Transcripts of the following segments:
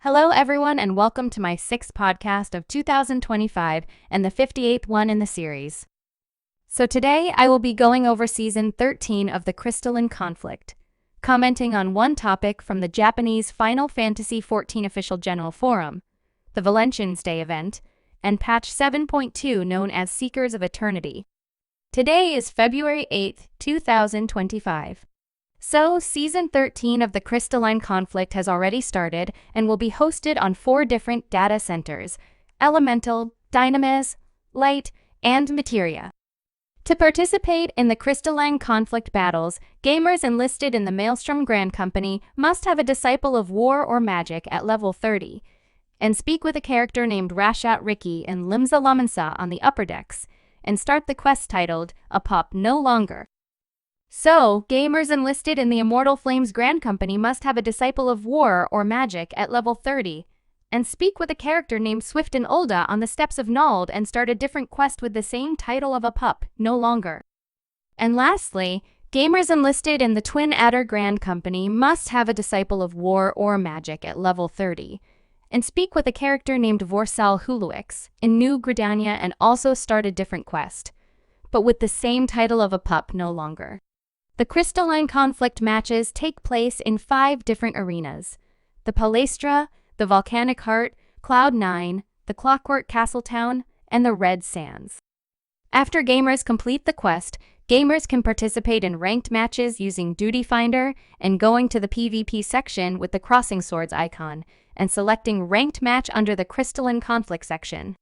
Hello everyone and welcome to my 6th podcast of 2025 and the 58th one in the series. So today I will be going over Season 13 of the Crystalline Conflict, commenting on one topic from the Japanese Final Fantasy XIV official general forum, the Valentine's Day event, and patch 7.2 known as Seekers of Eternity. Today is February 8th, 2025. So, Season 13 of the Crystalline Conflict has already started and will be hosted on 4 different data centers: Elemental, Dynamis, Light, and Materia. To participate in the Crystalline Conflict battles, gamers enlisted in the Maelstrom Grand Company must have a Disciple of War or Magic at level 30, and speak with a character named Rashat Riki and Limsa Lamansa on the upper decks, and start the quest titled A Pup No Longer. So, gamers enlisted in the Immortal Flames Grand Company must have a Disciple of War or Magic at level 30, and speak with a character named Swift and Ulda on the steps of Nald and start a different quest with the same title of A Pup No Longer. And lastly, gamers enlisted in the Twin Adder Grand Company must have a Disciple of War or Magic at level 30, and speak with a character named Vorsal Huluix in New Gridania and also start a different quest, but with the same title of A Pup No Longer. The Crystalline Conflict matches take place in 5 different arenas: the Palestra, the Volcanic Heart, Cloud 9, the Clockwork Castletown, and the Red Sands. After gamers complete the quest, gamers can participate in ranked matches using Duty Finder and going to the PvP section with the Crossing Swords icon and selecting Ranked Match under the Crystalline Conflict section.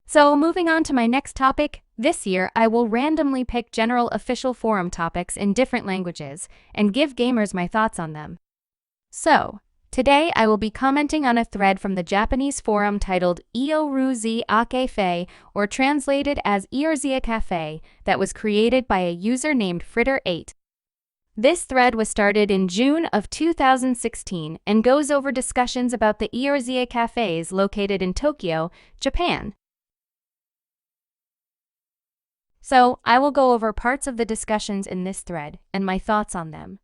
So, moving on to my next topic, this year I will randomly pick general official forum topics in different languages and give gamers my thoughts on them. So, today I will be commenting on a thread from the Japanese forum titled Eorzea Cafes, or translated as Eorzea Cafes, that was created by a user named Fritter8. This thread was started in June of 2016 and goes over discussions about the Eorzea Cafes located in Tokyo, Japan. So, I will go over parts of the discussions in this thread and my thoughts on them.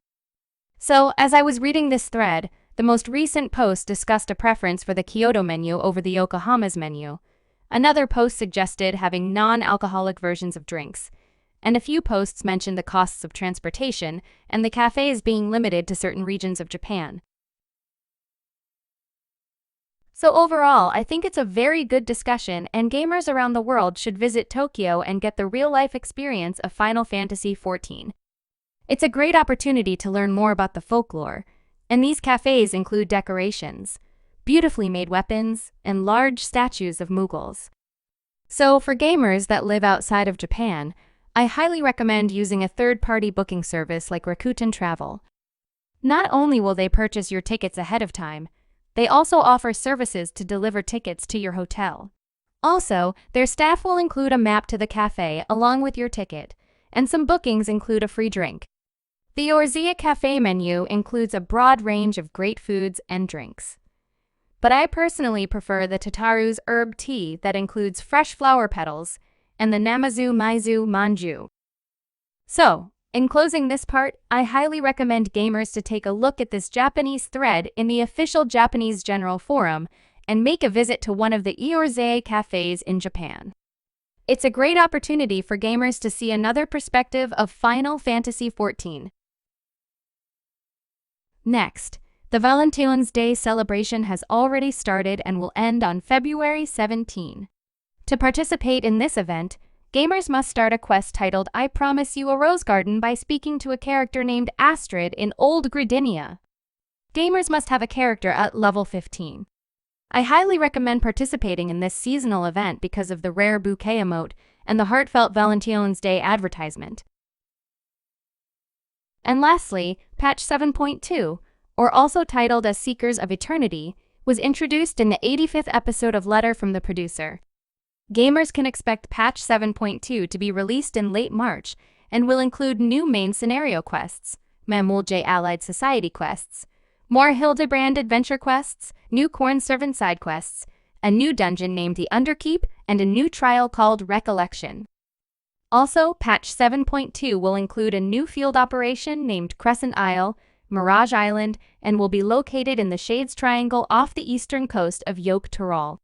So, as I was reading this thread, the most recent post discussed a preference for the Kyoto menu over the Yokohama's menu. Another post suggested having non-alcoholic versions of drinks, and a few posts mentioned the costs of transportation and the cafes being limited to certain regions of Japan. So overall, I think it's a very good discussion, and gamers around the world should visit Tokyo and get the real-life experience of Final Fantasy XIV. It's a great opportunity to learn more about the folklore, and these cafes include decorations, beautifully made weapons, and large statues of Mughals. So for gamers that live outside of Japan, I highly recommend using a third-party booking service like Rakuten Travel. Not only will they purchase your tickets ahead of time, they also offer services to deliver tickets to your hotel. Also, their staff will include a map to the cafe along with your ticket, and some bookings include a free drink. The Eorzea Cafe menu includes a broad range of great foods and drinks. But I personally prefer the Tataru's herb tea that includes fresh flower petals and the Namazu Maizu Manju. So, in closing this part, I highly recommend gamers to take a look at this Japanese thread in the official Japanese General Forum and make a visit to one of the Eorzea Cafes in Japan. It's a great opportunity for gamers to see another perspective of Final Fantasy XIV. Next, the Valentine's Day celebration has already started and will end on February 17. To participate in this event, gamers must start a quest titled I Promise You a Rose Garden by speaking to a character named Astrid in Old Gridania. Gamers must have a character at level 15. I highly recommend participating in this seasonal event because of the rare bouquet emote and the heartfelt Valentine's Day advertisement. And lastly, patch 7.2, or also titled as Seekers of Eternity, was introduced in the 85th episode of Letter from the Producer. Gamers can expect patch 7.2 to be released in late March and will include new main scenario quests, Mamulje Allied Society quests, more Hildebrand adventure quests, new Corn Servant side quests, a new dungeon named the Underkeep, and a new trial called Recollection. Also, patch 7.2 will include a new field operation named Crescent Isle, Mirage Island, and will be located in the Shades Triangle off the eastern coast of Yoke Tyrol.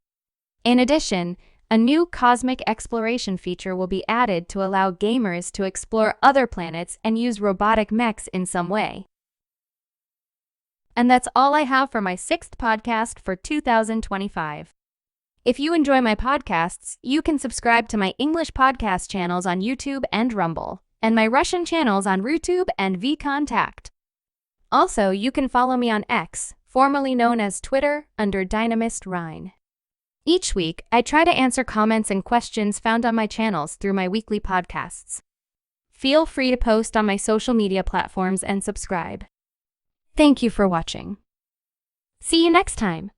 In addition, a new cosmic exploration feature will be added to allow gamers to explore other planets and use robotic mechs in some way. And that's all I have for my 6th podcast for 2025. If you enjoy my podcasts, you can subscribe to my English podcast channels on YouTube and Rumble, and my Russian channels on Rutube and vKontact. Also, you can follow me on X, formerly known as Twitter, under Dynamis Ryne. Each week, I try to answer comments and questions found on my channels through my weekly podcasts. Feel free to post on my social media platforms and subscribe. Thank you for watching. See you next time.